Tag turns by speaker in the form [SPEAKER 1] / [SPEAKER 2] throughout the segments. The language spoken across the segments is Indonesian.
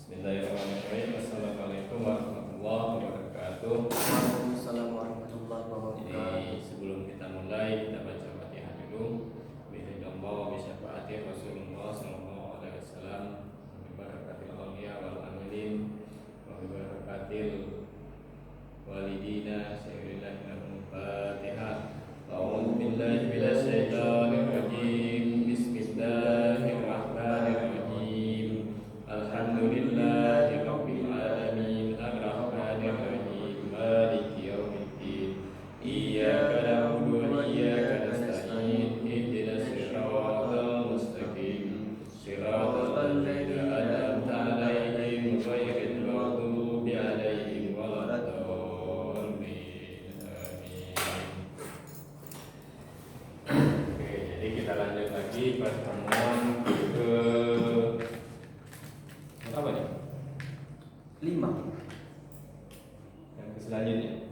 [SPEAKER 1] Bismillahirrahmanirrahim. Assalamualaikum warahmatullahi wabarakatuh.
[SPEAKER 2] Waalaikumsalam warahmatullahi wabarakatuh.
[SPEAKER 1] Jadi sebelum kita mulai, kita baca Fatihah dulu. Bismillah wa bisyafaati Rasulullah sallallahu alaihi wasallam. Wa barakatil awliya wal amilin. Wa barakatil walidina sayyidina lahum Fatihah. A'udzu billahi minasy syaithanir rajim. Bismillahirrahmanirrahim. Alhamdulillahi rabbil alamin. Ar-rahmanir rahim. Maliki yaumiddin. Iyyaka na'budu wa iyyaka nasta'in. Ihdinas siratal mustaqim. Siratal ladzina an'amta 'alaihim ghairil maghdubi 'alaihim waladdallin. Amin. Oke, jadi kita lanjut lagi pertemuan ke apa nih?
[SPEAKER 2] 5.
[SPEAKER 1] Yang selanjutnya.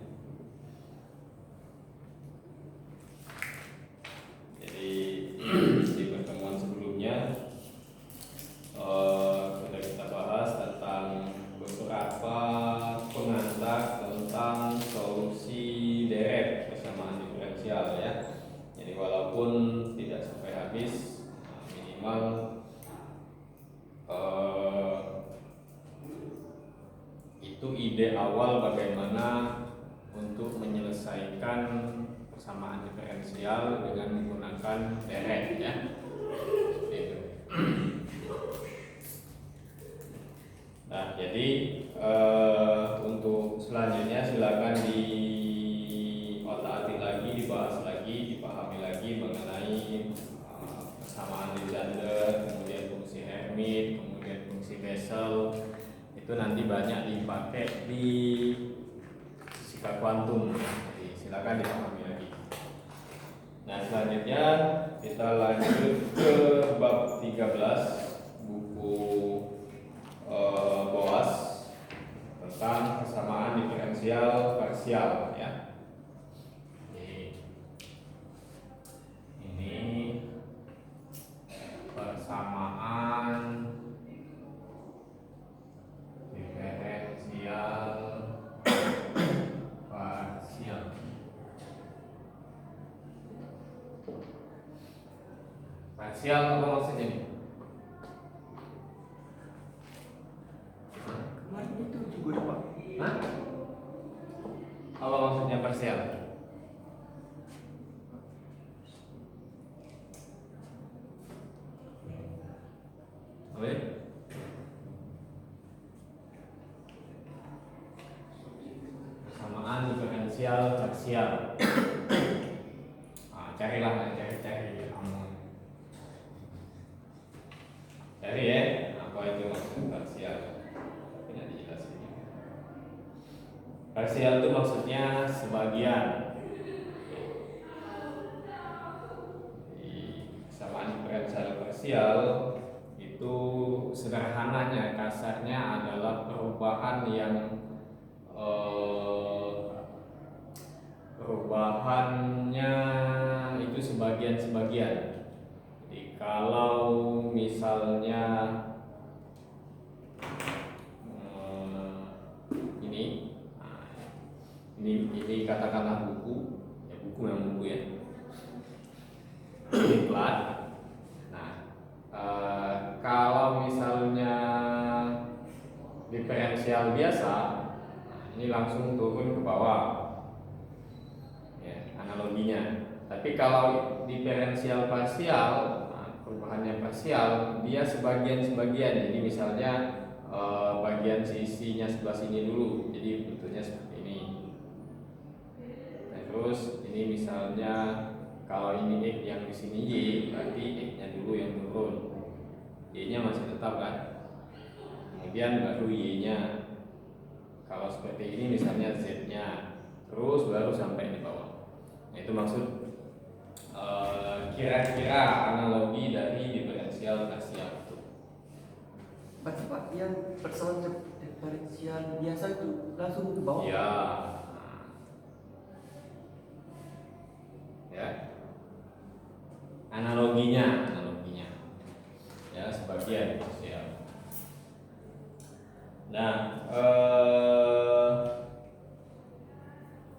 [SPEAKER 1] Jadi di pertemuan sebelumnya sudah kita bahas tentang beberapa pengantar tentang solusi deret persamaan diferensial ya. Jadi walaupun tidak sampai habis, minimal itu ide awal bagaimana untuk menyelesaikan persamaan diferensial dengan menggunakan deret ya. Gitu. Nah, jadi untuk selanjutnya silakan diotak-atik lagi, dibahas lagi, dipahami lagi mengenai persamaan Lysander, kemudian fungsi Hermite, kemudian fungsi Bessel. Itu nanti banyak dipakai di fisika kuantum. Jadi silakan dipahami lagi. Nah, selanjutnya kita lanjut ke bab 13 buku Boas tentang persamaan diferensial parsial ya. Ini persamaan diferensial parsial. Parsial apa maksudnya nih?
[SPEAKER 2] Kemarin itu juga Pak.
[SPEAKER 1] Hah? Apa maksudnya parsial? Apa ya? Persamaan diferensial parsial. Carilah, cari kamu. Cari ya, apa itu maksud parsial? Tidak dijelasin. Parsial itu maksudnya sebagian. Di persamaan diferensial parsial itu sederhananya, kasarnya adalah perubahan yang perubahannya itu sebagian-sebagian. Jadi kalau misalnya ini katakanlah buku, ya buku memang buku ya. Ini plat. Nah, kalau misalnya diferensial biasa, ini langsung turun ke bawah. Ya, analoginya. Tapi kalau diferensial parsial, perubahannya parsial, dia sebagian-sebagian. Jadi misalnya bagian sisinya sebelah sini dulu, jadi bentuknya seperti ini. Nah, terus ini misalnya kalau ini X yang di sini Y, berarti X-nya dulu yang turun, Y-nya masih tetap kan. Kemudian baru Y-nya. Kalau seperti ini misalnya Z-nya, terus baru sampai di bawah. Nah, itu maksud kira-kira analogi dari diferensial parsial itu.
[SPEAKER 2] Berarti Pak, yang persamaan diferensial biasa itu langsung ke bawah.
[SPEAKER 1] Ya. Ya. Analoginya ya sebagian parsial. Nah,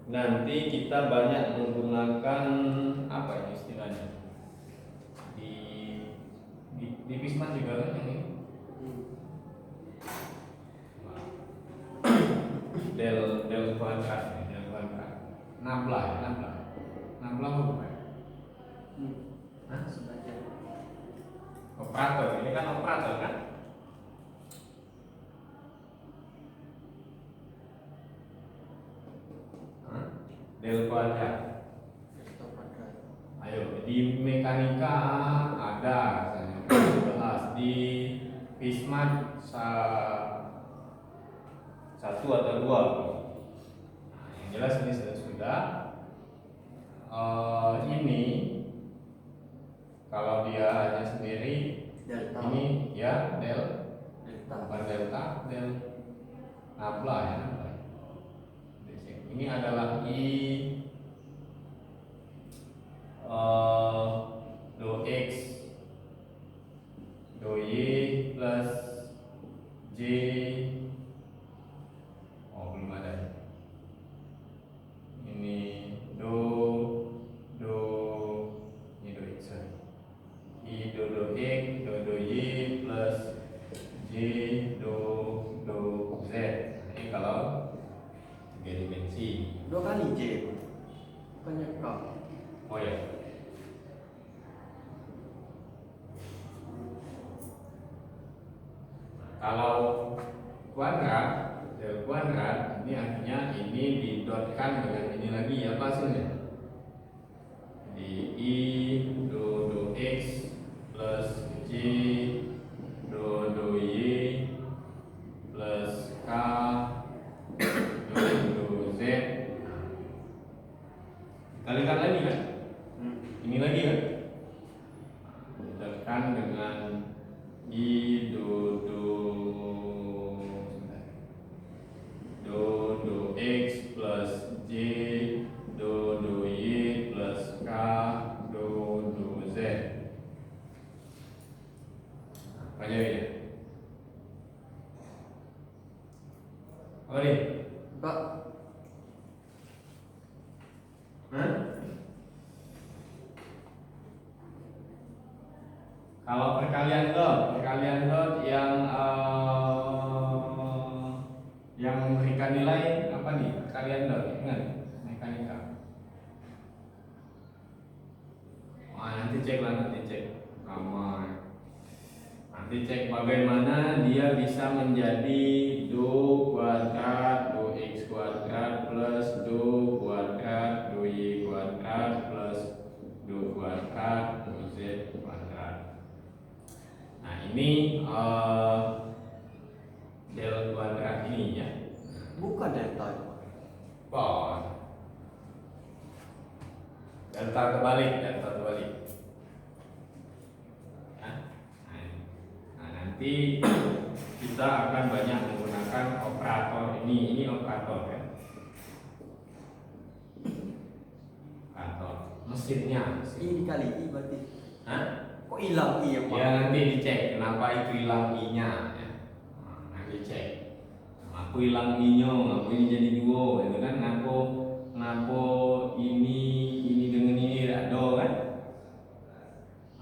[SPEAKER 1] nanti kita banyak menggunakan apa ini istilahnya di di Pisman juga kan yang ini del kuadrat nabla bukan?
[SPEAKER 2] Nah, sebagian.
[SPEAKER 1] Operator ini kan operator kan? Del kuadrat.
[SPEAKER 2] Delta kuadrat.
[SPEAKER 1] Ayo, di mekanika ada misalnya bahas di Pisman satu atau dua. Nah, yang jelas ini sudah. Ini kalau dia hanya sendiri
[SPEAKER 2] Delta.
[SPEAKER 1] ini ya
[SPEAKER 2] Delta.
[SPEAKER 1] bukan delta del nabla ya nabla. Ini adalah I do X do Y plus J belum ada ini do ini do X sorry. I do X do Y plus J do Z. Ini kalau tiga dimensi.
[SPEAKER 2] 2 kali J. Bukannya K.
[SPEAKER 1] Oh ya. Kalau kuadrat, del kuadrat ini artinya ini didotkan dengan ini lagi apa hasilnya? Di I do X plus J do Y plus K do Z. Kalikan lagi kan? Ini lagi kan? Didotkan dengan I do X plus J do Y plus K do Z. Apa jadinya? Apa nih?
[SPEAKER 2] Pak.
[SPEAKER 1] Kalau perkalian dot yang memberikan nilai apa nih? Perkalian dot, ingat mekanika. Nanti cek aman. Nanti cek bagaimana dia bisa menjadi do kuadrat do X kuadrat plus do kuadrat do Y kuadrat plus do kuadrat do Z kuadrat. Nah ini del kuadrat ini ya.
[SPEAKER 2] Bukan delta.
[SPEAKER 1] Delta terbalik. Nah, nanti kita akan banyak menggunakan operator ini operator ya. Operator mesinnya.
[SPEAKER 2] I dikali I berarti.
[SPEAKER 1] Hah?
[SPEAKER 2] Kok hilang I ya Pak?
[SPEAKER 1] Ya nanti dicek kenapa itu hilang I-nya ya. Nanti cek. Aku hilang I-nya, aku ini jadi dua, itu kan ngapo ini dengan ini tidak ada kan?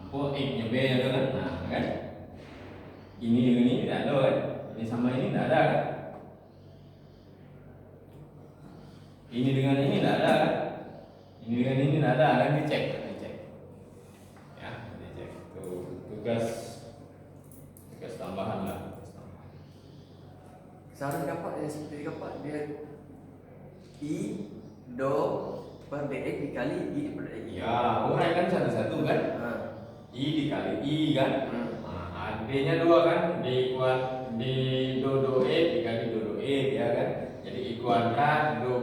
[SPEAKER 1] Aku X-nya B ada kan? Nah kan? Ini dengan ini tidak ada kan? Ini sama ini tidak ada kan? Ini dengan ini tidak ada kan? Ini dengan ini tidak ada kan? Dicek. Ya, dicek. Tuh tugas tambahan lah.
[SPEAKER 2] Seharusnya dapat yang seperti dapat dia I do per dx dikali I per dx.
[SPEAKER 1] Ya, uraikan satu-satu kan? I dikali I kan? Nah, D-nya 2 kan? D do E dikali do E ya kan? Jadi I kuadrat do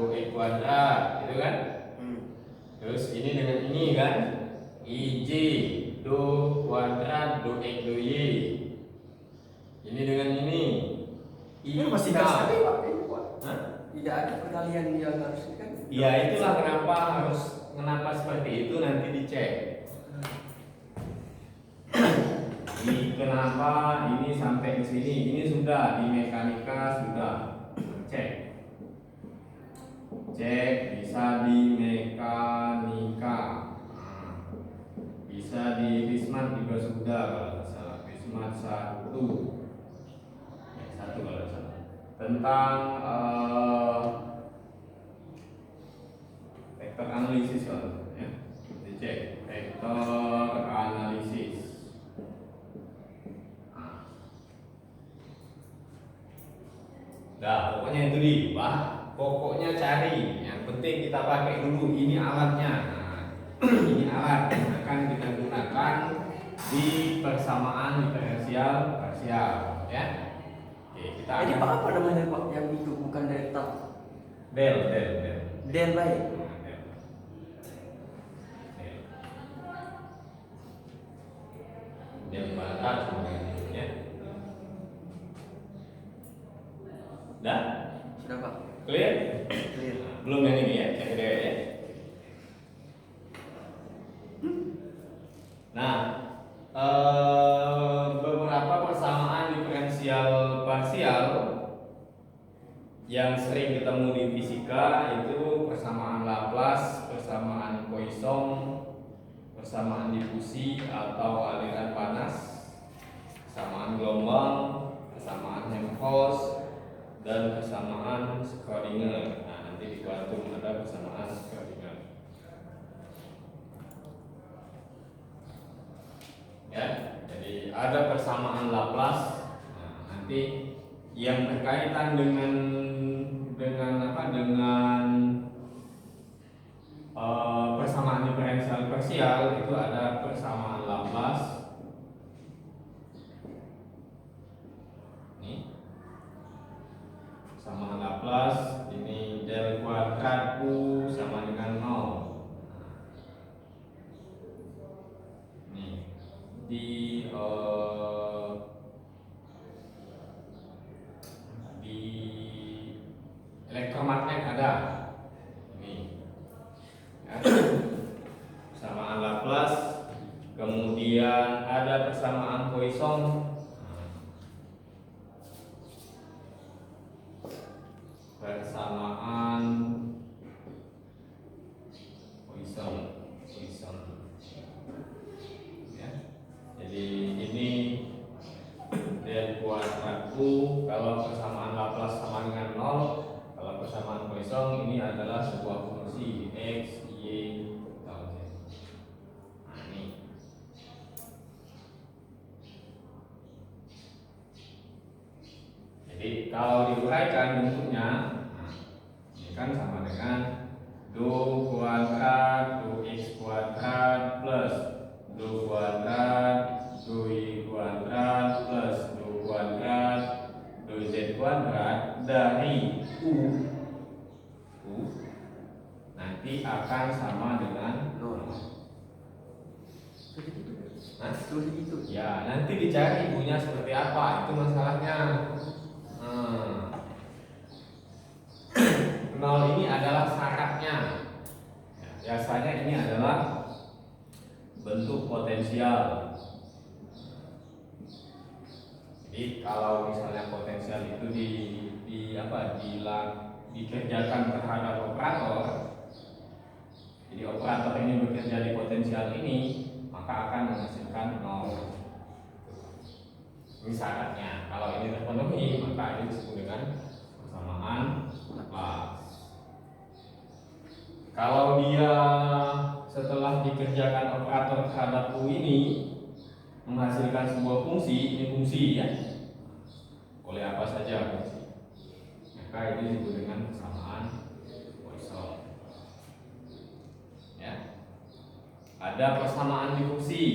[SPEAKER 1] E kuadrat gitu kan? Terus ini dengan ini kan? IJ do kuadrat do X do Y. Ini dengan ini.
[SPEAKER 2] Ini masih kasih Pak.
[SPEAKER 1] Hah?
[SPEAKER 2] Tidak ada perkalian yang harus kan?
[SPEAKER 1] Ya itulah kenapa seperti itu nanti dicek. kenapa ini sampai ke sini? Ini sudah di mekanika sudah. Cek. Cek bisa di mekanika. Nah, bisa di Fismat juga sudah kalau tidak salah. Fismat 1. Ya, 1 kalau tidak salah. Tentang vektor analisis kalau ya. Dicek vektor analisis. Nah, pokoknya itu di Pak. Pokoknya cari. Yang penting kita pakai dulu ini alatnya. Nah, ini alat yang akan kita gunakan di persamaan diferensial parsial, ya. Oke, kita
[SPEAKER 2] Jadi
[SPEAKER 1] akan
[SPEAKER 2] Pak apa namanya Pak yang itu bukan delta?
[SPEAKER 1] del.
[SPEAKER 2] Del baik.
[SPEAKER 1] Del barat sama ini, ya. Dah?
[SPEAKER 2] Sudah Pak.
[SPEAKER 1] Clear?
[SPEAKER 2] Clear.
[SPEAKER 1] Belum yang ini ya, yang kedua ya. Nah, beberapa persamaan diferensial parsial yang sering ketemu di fisika itu persamaan Laplace, persamaan Poisson, persamaan difusi atau aliran panas, persamaan gelombang, persamaan Helmholtz, dan persamaan Schrödinger. Nah, nanti di kuantum ada persamaan Schrödinger. Ya, jadi ada persamaan Laplace. Nah, nanti yang berkaitan dengan persamaan diferensial parsial itu ada persamaan Laplace. Ini persamaan Laplace, ini del kuadrat U sama dengan 0. Nih di elektromagnet ada ini ya. Persamaan Laplace, kemudian ada persamaan Poisson. Persamaan Poisson ya. Jadi ini del kuadrat U kalau persamaan Laplace sama dengan 0. Kalau persamaan Poisson ini adalah sebuah fungsi x, y, atau z. Nah, ini. Jadi kalau diuraikan bentuknya, nah, ini kan sama dengan do kuadrat do x kuadrat plus do kuadrat do y kuadrat plus do kuadrat do z kuadrat dari u nanti akan sama dengan 0. Nah,
[SPEAKER 2] itu.
[SPEAKER 1] ya nanti dicari ibunya seperti apa, itu masalahnya. 0 ini adalah syaratnya. Ya, biasanya ini adalah bentuk potensial. Jadi kalau misalnya potensial itu dikerjakan terhadap operator, jadi operator ini bekerja di potensial ini, maka akan menghasilkan 0. Ini syaratnya. Kalau ini terpenuhi, maka ini disebut dengan persamaan Laplace. Kalau dia setelah dikerjakan operator terhadap U ini menghasilkan sebuah fungsi, ini fungsi ya, oleh apa saja fungsi, maka ini disebut dengan persamaan Poisson. Ya, ada persamaan difusi.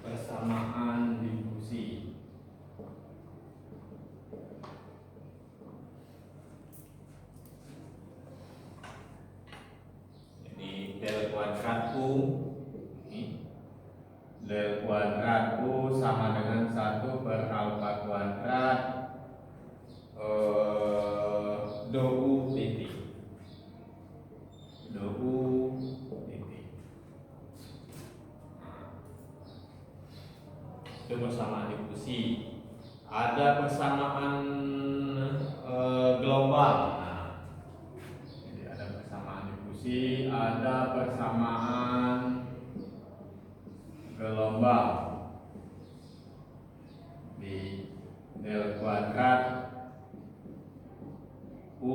[SPEAKER 1] Persamaan difusi. Jadi del kuadrat U ini, del kuadrat U sama dengan 1 per alfa kuadrat do U titik. Do U titik. itu persamaan difusi. Ada persamaan gelombang. Nah, jadi ada persamaan difusi, ada persamaan gelombang. Di del kuadrat U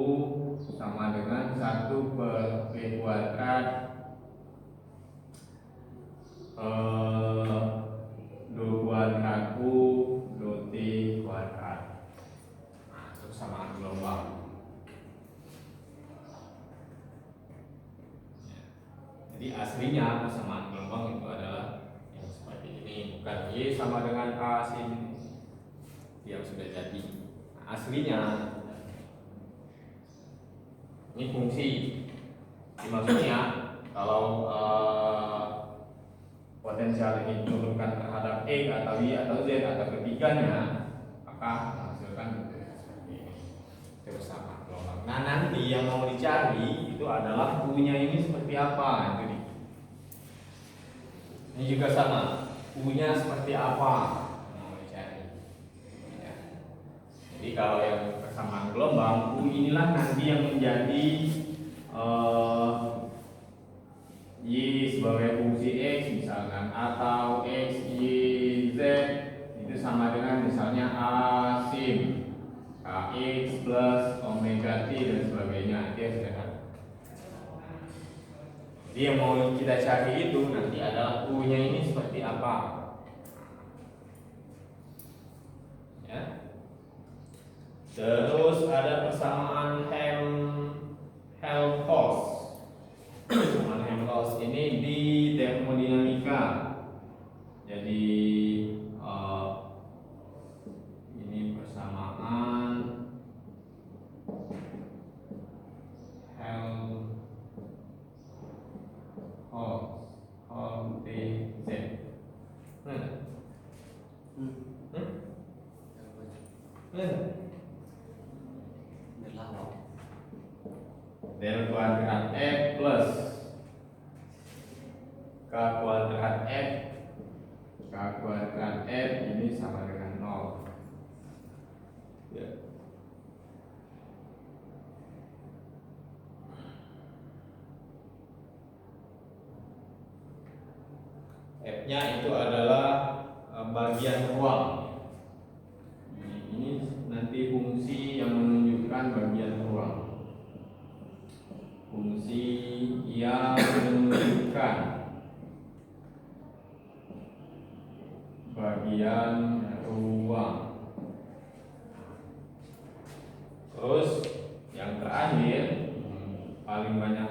[SPEAKER 1] sama dengan 1 per V kuadrat 2 kuadrat U do T kuadrat. Nah, itu persamaan gelombang. Ya. Jadi aslinya persamaan gelombang itu adalah yang seperti ini, bukan Y sama dengan A sin yang sudah jadi. Nah, aslinya ini fungsi. Ini maksudnya kalau potensial ini diturunkan terhadap X atau Y atau Z atau ketiganya, maka menghasilkan seperti ini. Itu bersama gelombang. Nah, nanti yang mau dicari itu adalah U-nya ini seperti apa. Itu nih. Ini juga sama. U-nya seperti apa mau dicari. Ya. Jadi kalau yang persamaan gelombang, U inilah nanti yang menjadi Y sebagai fungsi X misalkan, atau X, Y, Z itu sama dengan misalnya A sin KX plus omega T dan sebagainya. Itu yang sudah ada. Jadi yang mau kita cari itu nanti adalah U-nya ini seperti apa. Ya. Terus ada persamaan Helmholtz. Persamaan Helmholtz ini di termodinamika. Jadi ini persamaan Helmholtz TZ. Del kuadrat F plus K kuadrat F. K kuadrat F ini sama dengan 0. Ya. F-nya itu adalah bagian ruang. Ini nanti fungsi yang menunjukkan bagian ruang. Fungsi yang menunjukkan bagian ruang. Terus yang terakhir paling banyak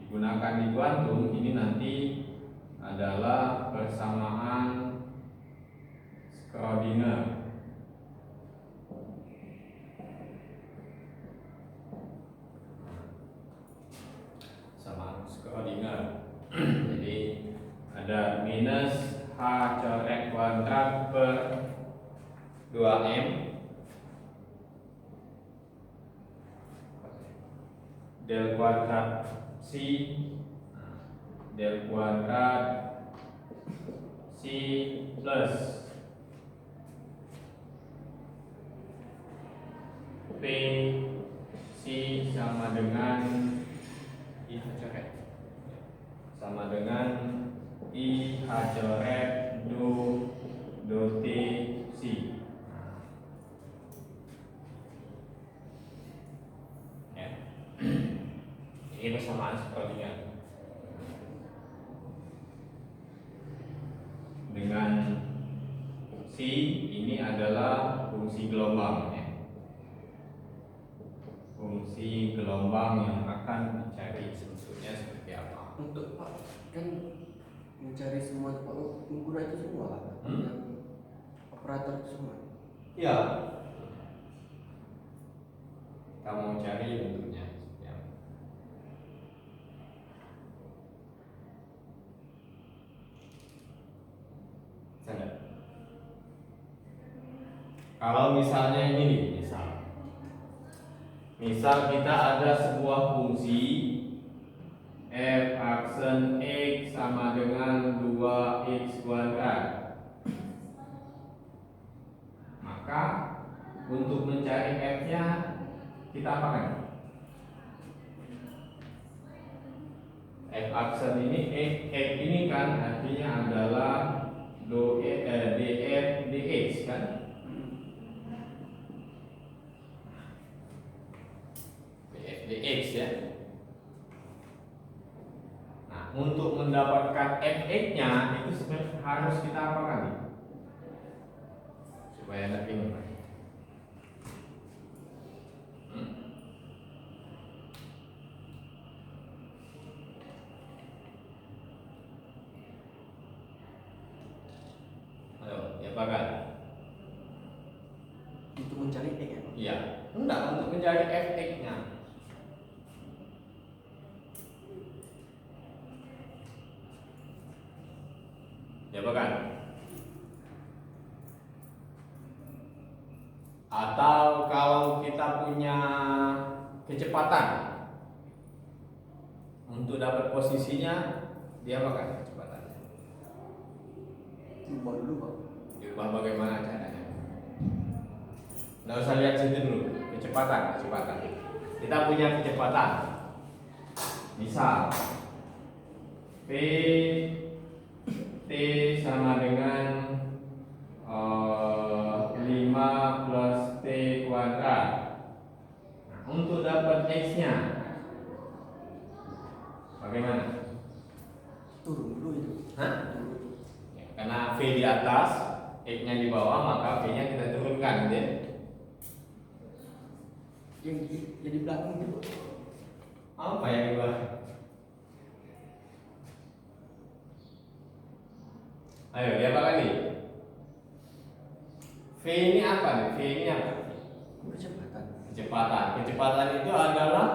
[SPEAKER 1] digunakan di kuantum ini nanti adalah persamaan Schrödinger. Persamaan Schrödinger. Jadi ada minus H coret kuadrat per 2M del kuadrat C del kuadrat C plus P C sama dengan I H coret sama dengan I H coret do T C. Ya. Ini persamaan Schrödinger dengan C ini adalah fungsi gelombang ya. Fungsi gelombang yang akan dicari sebetulnya seperti apa.
[SPEAKER 2] Untuk Pak kan mencari semua Pak pengguna itu semua Pak. Operator itu semua.
[SPEAKER 1] Ya. Kita mau cari bentuknya seperti apa. Saya. Kalau misalnya ini nih, misal Misal kita ada sebuah fungsi f aksen x sama dengan 2x kuadrat. Maka untuk mencari f-nya kita apakan? F aksen ini x ini kan artinya adalah df dx kan? df dx ya. Nah, untuk mendapatkan fx-nya itu harus kita apakan nih? Supaya lebih mudah. Ayo, ya apakan?
[SPEAKER 2] Untuk mencari X ya Pak?
[SPEAKER 1] Iya, enggak untuk mencari fx-nya. Ya bukan? Atau kalau kita punya kecepatan untuk dapat posisinya, dia apakan kecepatannya?
[SPEAKER 2] Ubah dulu Pak.
[SPEAKER 1] Diubah bagaimana caranya? Nggak usah lihat situ dulu, kecepatan. Kita punya kecepatan. Misal v t sama dengan 5 plus t kuadrat. Nah, untuk dapat x-nya bagaimana?
[SPEAKER 2] Turun dulu itu.
[SPEAKER 1] Hah?
[SPEAKER 2] Turun.
[SPEAKER 1] Ya, karena v di atas, x-nya di bawah, maka v-nya kita turunkan, gitu ya.
[SPEAKER 2] Yang di belakang itu Pak.
[SPEAKER 1] Apa yang di bawah? Ayo, dia apa kali? V ini apa nih? V ini apa?
[SPEAKER 2] Kecepatan.
[SPEAKER 1] Kecepatan. Kecepatan itu adalah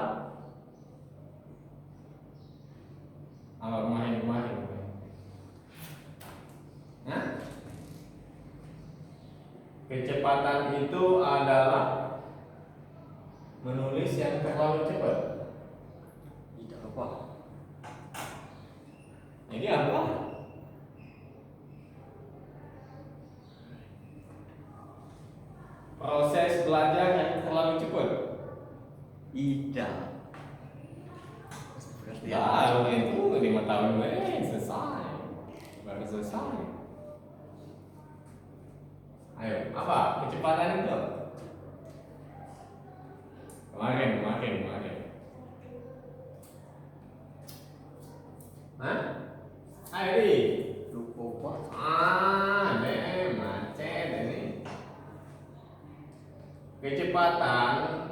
[SPEAKER 1] apa? Kemarin. Nah, kecepatan itu adalah menulis yang terlalu cepat.
[SPEAKER 2] Tidak apa.
[SPEAKER 1] Jadi apa? Proses belajar yang terlalu cepat.
[SPEAKER 2] Tidak.
[SPEAKER 1] Baru itu 5 tahun selesai. Baru selesai. Ayo, apa? Kecepatan itu? Kemarin. Hah? Ayo di.
[SPEAKER 2] Lupa Pak.
[SPEAKER 1] Macet ini. Kecepatan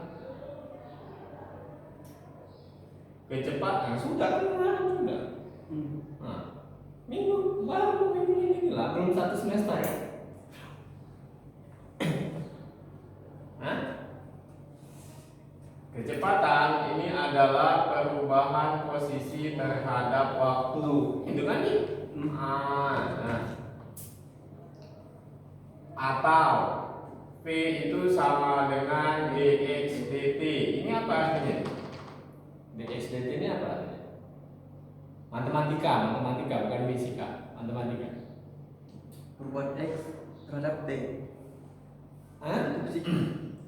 [SPEAKER 1] sudah kan kemarin sudah. Nah, minggu ini lah, belum 1 semester ya. Hah? Kecepatan ini adalah perubahan posisi terhadap waktu. Itu kan nih? Nah. Atau V itu sama dengan dx dt. Ini apa artinya? Dx dt ini apa artinya? Matematika bukan fisika. Matematika.
[SPEAKER 2] Perubahan X terhadap D.
[SPEAKER 1] Hah?
[SPEAKER 2] Itu fisika.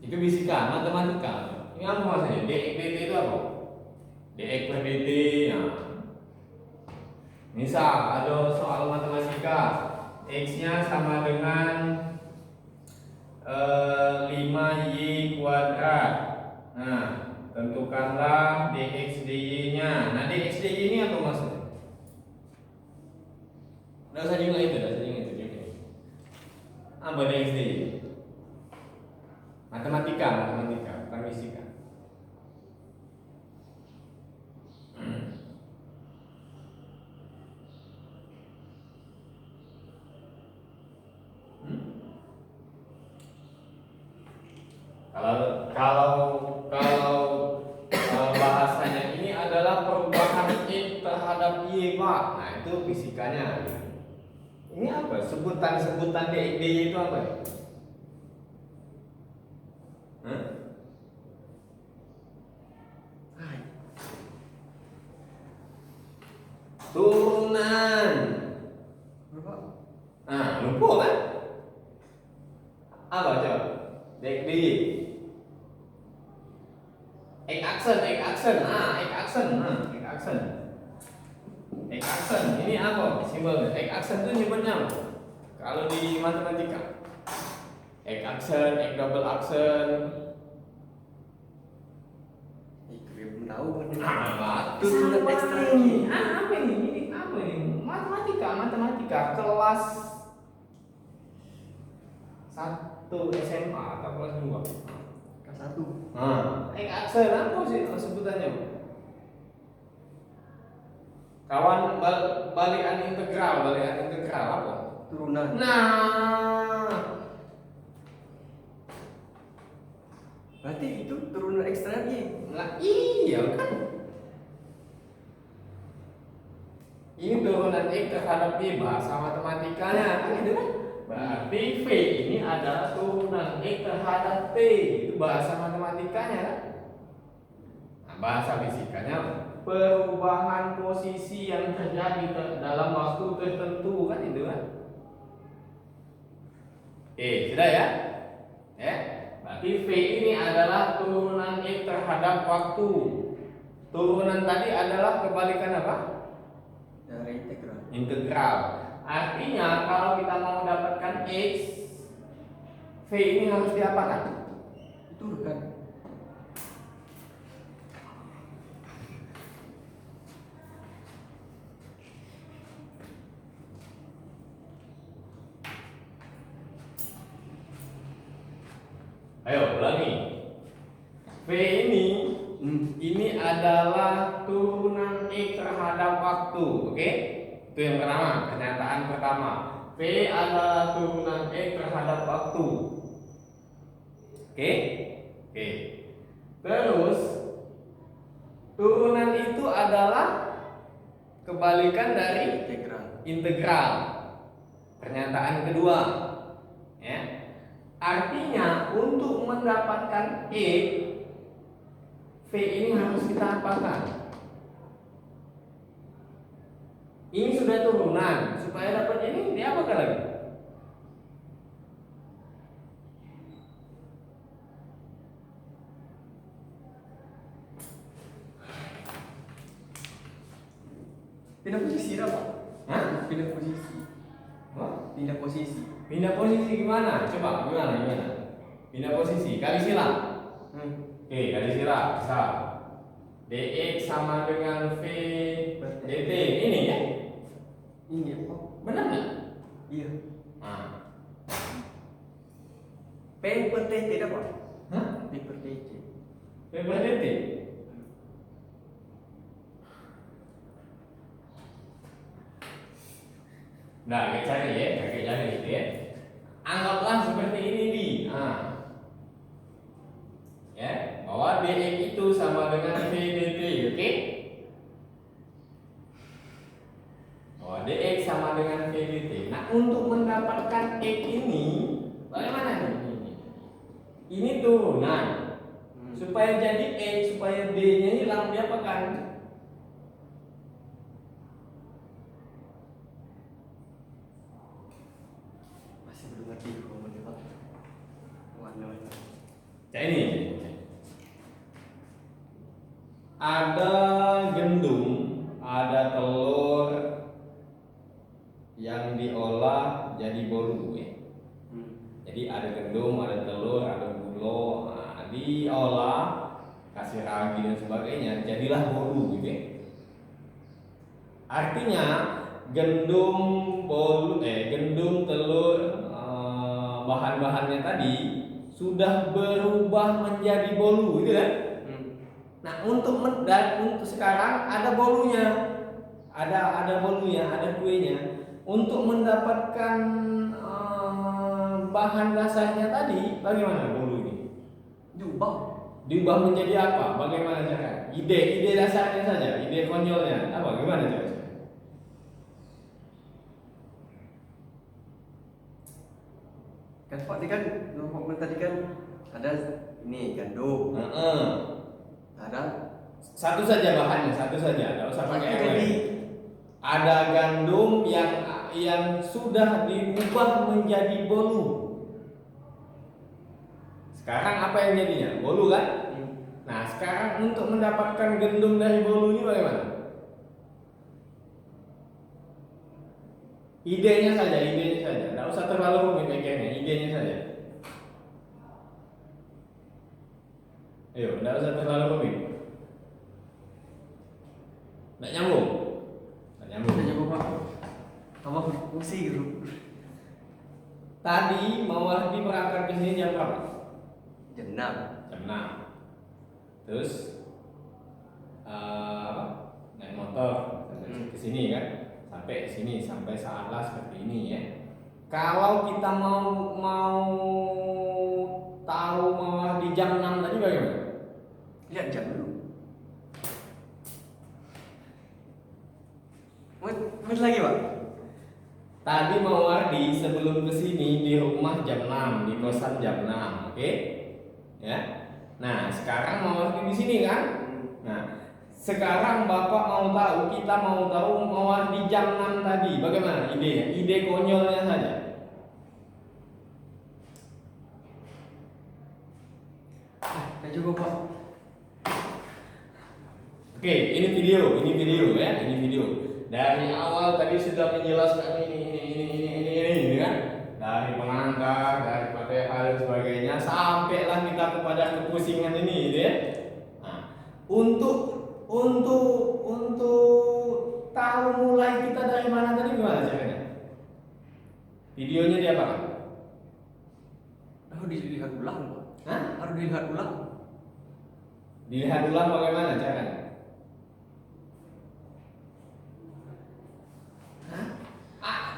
[SPEAKER 1] Itu fisika, matematika. Ini apa maksudnya? Dx dt itu apa? Dx per dt. Nah. Misal ada soal matematika, x-nya sama dengan 5y kuadrat. Nah, tentukanlah dx dy-nya. Nah, dx dy ini apa maksudnya? Nggak usah juga itu. Apa dx dy? Matematika, bukan fisika. Kalau bahasanya ini adalah perubahan x terhadap y, Pak. Nah, itu fisikanya. Ini apa? Sebutan dx dy itu apa? Hah? X aksen. Ini apa simbolnya? X aksen itu nyebutnya apa? Kalau di matematika. X aksen, X double aksen.
[SPEAKER 2] Itu dia belum tahu.
[SPEAKER 1] Turunan ekstra ini. Apa ini? Ini apa ini? Matematika kelas 1 SMA atau kelas 2?
[SPEAKER 2] Kelas 1.
[SPEAKER 1] X aksen apa sih sebutannya? Kawan balikan integral apa?
[SPEAKER 2] Turunan.
[SPEAKER 1] Nah,
[SPEAKER 2] Berarti itu turunan ekstra Y.
[SPEAKER 1] lah iya kan? Ini turunan X terhadap Y bahasa matematikanya kan gitu kan? Berarti V ini adalah turunan X terhadap T, itu bahasa matematikanya kan? Nah, bahasa fisikanya perubahan posisi yang terjadi dalam waktu tertentu kan itu kan? Sudah ya? Berarti V ini adalah turunan X terhadap waktu. Turunan tadi adalah kebalikan apa?
[SPEAKER 2] Dari integral.
[SPEAKER 1] Integral. Artinya kalau kita mau mendapatkan X, V ini harus diapakan?
[SPEAKER 2] Diturunkan.
[SPEAKER 1] Ayo ulangi. V ini adalah turunan X terhadap waktu, oke? Itu yang pertama, kenyataan pertama. V adalah turunan X terhadap waktu. Oke? Terus turunan itu adalah kebalikan dari integral. Pernyataan kedua. Ya. Artinya untuk mendapatkan X, V ini harus kita apakan? Ini sudah turunan, supaya dapat ini diapakan lagi?
[SPEAKER 2] Pindah posisi dah, Pak.
[SPEAKER 1] Hah?
[SPEAKER 2] Pindah posisi. Pindah posisi.
[SPEAKER 1] Pindah posisi gimana? Coba gimana? Pindah posisi, kali silang. Oke, kali silang. Bisa. Dx sama dengan V dt. Ini ya?
[SPEAKER 2] Ini apa?
[SPEAKER 1] Benar nggak?
[SPEAKER 2] Iya.
[SPEAKER 1] Nah.
[SPEAKER 2] P per dt dah, Pak.
[SPEAKER 1] Hah?
[SPEAKER 2] P per dt.
[SPEAKER 1] V per dt. Nah, kayak cari gitu ya. Anggaplah seperti ini di. Ya, bahwa dx itu sama dengan v dt, oke? Bahwa dx sama dengan v dt. Nah, untuk mendapatkan x ini, bagaimana nih? Ini turunan. Supaya jadi x, supaya d-nya hilang, diapakan?
[SPEAKER 2] Belum ngerti komen Pak. Warna.
[SPEAKER 1] Ini ada gendum, ada telur yang diolah jadi bolu ya. Jadi ada gendum, ada telur, ada gula, diolah, kasih ragi dan sebagainya, jadilah bolu gitu ya. Artinya gendum, telur, bahan-bahannya tadi sudah berubah menjadi bolu gitu kan? Nah, untuk sekarang ada bolunya. Ada bolunya, ada kuenya. Untuk mendapatkan bahan dasarnya tadi, bagaimana bolu ini? Diubah menjadi apa? Bagaimana cara? Ide dasarnya saja, ide konyolnya. Apa gimana cara?
[SPEAKER 2] Kan Pak ini kan ngomong tadi kan ada ini gandum. Ada
[SPEAKER 1] Satu saja bahannya, satu saja. Tidak usah pakai yang lain. Ada gandum yang sudah diubah menjadi bolu. Sekarang apa yang jadinya? Bolu kan? Nah, Nah, sekarang untuk mendapatkan gendung dari bolu ini bagaimana? Idenya saja. Tidak usah terlalu rumit mikirnya, idenya saja. Ayo, tidak usah terlalu rumit. Tidak nyambung.
[SPEAKER 2] Kita coba Pak. Apa fungsi gitu?
[SPEAKER 1] Tadi Mawardi berangkat ke sini jam berapa?
[SPEAKER 2] Jam 6.
[SPEAKER 1] Jam 6. Terus naik motor ke sini kan? Sampai sini, sampai saatlah seperti ini ya. Kalau kita mau tahu Mawardi jam 6 tadi bagaimana?
[SPEAKER 2] Lihat jam dulu. Wait lagi Pak.
[SPEAKER 1] Tadi Mawardi sebelum kesini di rumah jam 6, di kosan jam 6, oke? Ya. Nah, sekarang Mawardi di sini kan? Nah, sekarang Bapak mau tahu, kita mau tahu Mawardi jam 6 tadi, bagaimana idenya? Ide konyolnya saja.
[SPEAKER 2] Kita coba Pak.
[SPEAKER 1] Oke, ini video ya, ini video. Dari awal tadi sudah menjelaskan ini kan, dari pengantar, dari Fatihah dan sebagainya, sampailah kita kepada kepusingan ini, gitu ya. Nah, untuk tahu mulai kita dari mana tadi gimana caranya? Videonya diapakan?
[SPEAKER 2] Harus dilihat ulang Pak.
[SPEAKER 1] Hah?
[SPEAKER 2] Harus dilihat ulang.
[SPEAKER 1] Dilihat ulang bagaimana caranya?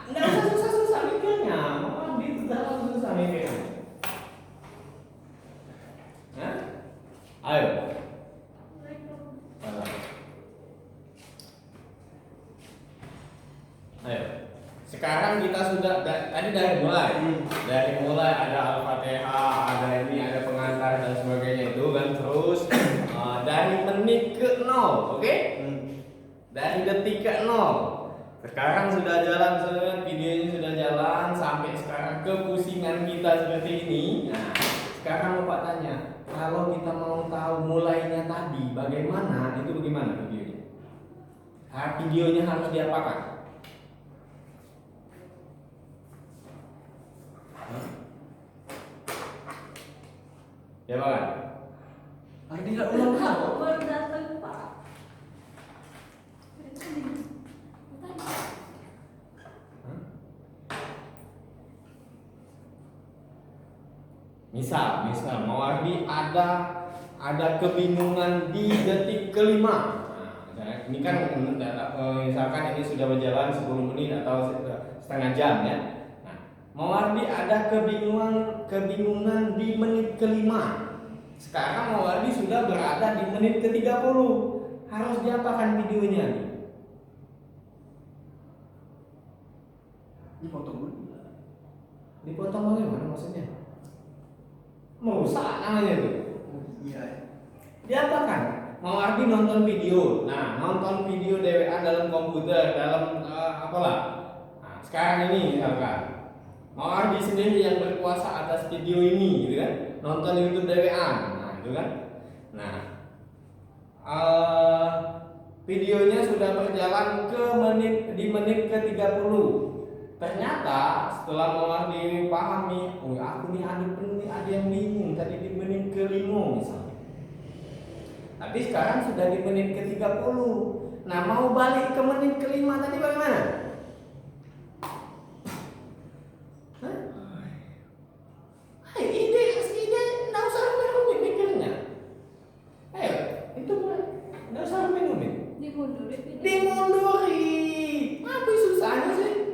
[SPEAKER 1] Nggak usah susah-susah mikirnya, mau itu dalam susah mikirnya. Hah? Ayo. Ayo. Sekarang kita sudah tadi dari mulai ada Al-Fatihah, ada ini, ada pengantar dan sebagainya itu kan, terus dari menit ke 0, oke? Dari detik ke 0. Sekarang sudah jalan, videonya sudah jalan sampai sekarang kepusingan kita seperti ini. Nah, sekarang Bapak tanya, kalau kita mau tahu mulainya tadi bagaimana, itu bagaimana videonya? Videonya harus diapakan? Ya Pak?
[SPEAKER 2] Harus dilihat ulang Pak.
[SPEAKER 3] Baru datang Pak.
[SPEAKER 1] Misal Mawardi ada kebingungan di detik kelima. Nah, ini kan misalkan ini sudah berjalan 10 menit atau setengah jam ya. Nah, Mawardi ada kebingungan di menit kelima. Sekarang Mawardi sudah berada di menit ke-30. Harus diapakan videonya nih?
[SPEAKER 2] Dipotong dulu.
[SPEAKER 1] Dipotong bagaimana maksudnya? Merusak namanya itu.
[SPEAKER 2] Iya.
[SPEAKER 1] Diapakan? Mawardi nonton video. Nah, nonton video DWA dalam komputer, dalam apalah. Nah, sekarang ini misalkan Mawardi sendiri yang berkuasa atas video ini, gitu kan? Nonton YouTube DWA. Nah, itu kan. Nah, videonya sudah berjalan di menit ke-30. Ternyata setelah Mawardi pahami, oh aku nih ada yang bingung tadi di menit ke-5 misalnya. Tapi sekarang sudah di menit ke-30. Nah, mau balik ke menit ke-5 tadi bagaimana? Hah? Hai, ide enggak usah rumit mikirnya. Ayo, itu enggak usah rumit. Dimunduri. Apa susahnya sih?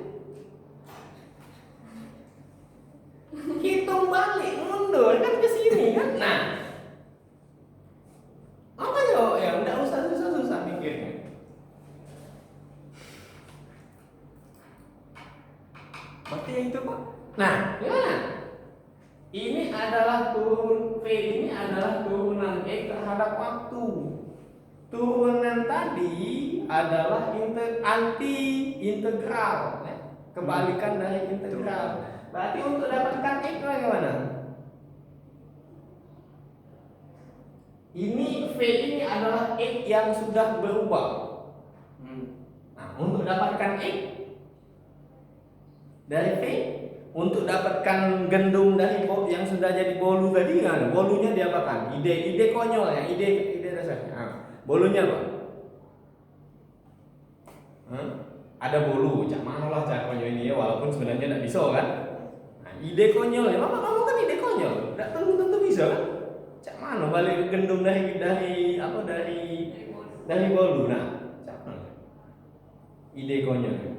[SPEAKER 1] Hitung balik, mundur kan ke sini kan. Nah, apa ya enggak usah susah mikirnya.
[SPEAKER 2] Berarti yang itu Pak.
[SPEAKER 1] Nah, gimana? Ini adalah turunan X terhadap waktu. Turunan tadi adalah anti integral, ya. Kebalikan dari integral. Berarti untuk dapatkan X bagaimana? Ini V ini adalah X yang sudah berubah. Nah, untuk dapatkan X dari V, untuk dapatkan gendung dari yang sudah jadi bolu tadi, kan bolunya diapakan? Ide konyol ya, ide dasarnya. Nah, bolunya apa? Ada bolu, cak mana lah cara konyol ini ya, walaupun sebenarnya tidak bisa kan? Nah, ide konyol ya, kamu kan ide konyol, tidak tentu bisa kan? Cak mana balik gendung dari bolu, nah, cak mana? Ide konyol.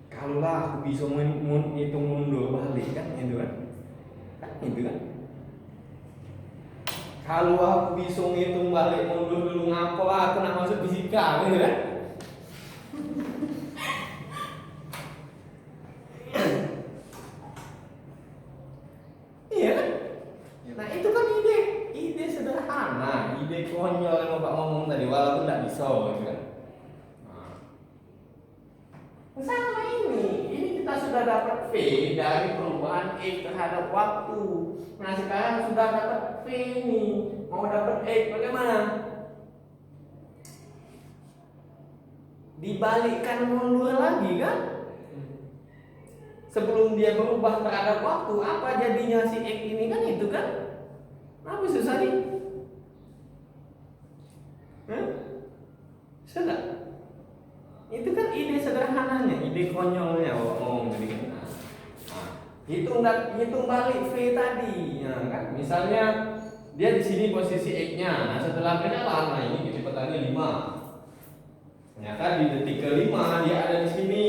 [SPEAKER 1] Kalau lah aku bisa menghitung mundur balik kan itu kan? Itu kan? Kalau aku bisa menghitung balik mundur dulu ngapa lah aku nak masuk fisika gitu kan? Iya kan? Nah itu kan ide sederhana, ide konyol yang bapak ngomong tadi walaupun tidak bisa gitu kan? Sama ini kita sudah dapat V dari perubahan X terhadap waktu. Nah sekarang sudah dapat V ini, mau dapat X bagaimana? Dibalikkan mundur lagi kan? Sebelum dia berubah terhadap waktu, apa jadinya si X ini kan itu kan? Apa susah nih? Sudah. Itu kan ide sederhananya, ide konyolnya ngomong tadi kan. Hitung balik V tadi, ya kan? Misalnya dia di sini posisi X-nya. Nah, setelah berjalan, nah ini kecepatannya 5. Ternyata di detik ke-5 dia ada di sini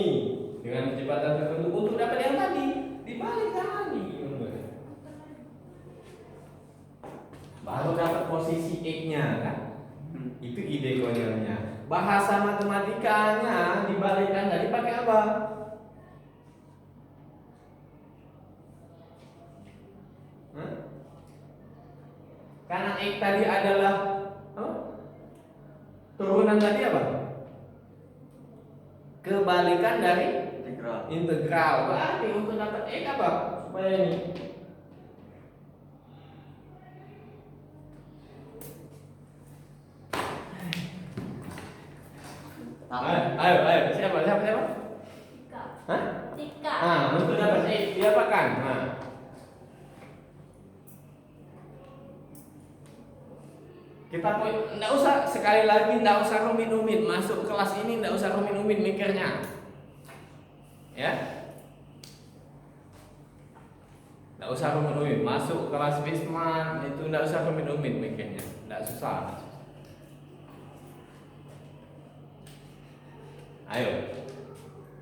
[SPEAKER 1] dengan kecepatan tertentu untuk dapat yang tadi, dibalik lagi. Baru dapat posisi X-nya kan? Itu ide konyolnya. Bahasa matematikanya dibalikkan tadi pakai apa? Karena X tadi adalah turunan tadi apa? Kebalikan dari integral. Berarti untuk dapat X apa? Supaya ini Ayo, siapa?
[SPEAKER 3] Tika.
[SPEAKER 1] Hah?
[SPEAKER 3] Tika.
[SPEAKER 1] Untuk dapat X diapakan? Kita enggak usah sekali lagi, enggak usah rumit-rumit masuk kelas ini, enggak usah rumit-rumit mikirnya, ya, enggak usah rumit-rumit masuk kelas Wisman itu enggak usah rumit-rumit mikirnya, enggak susah. Ayo,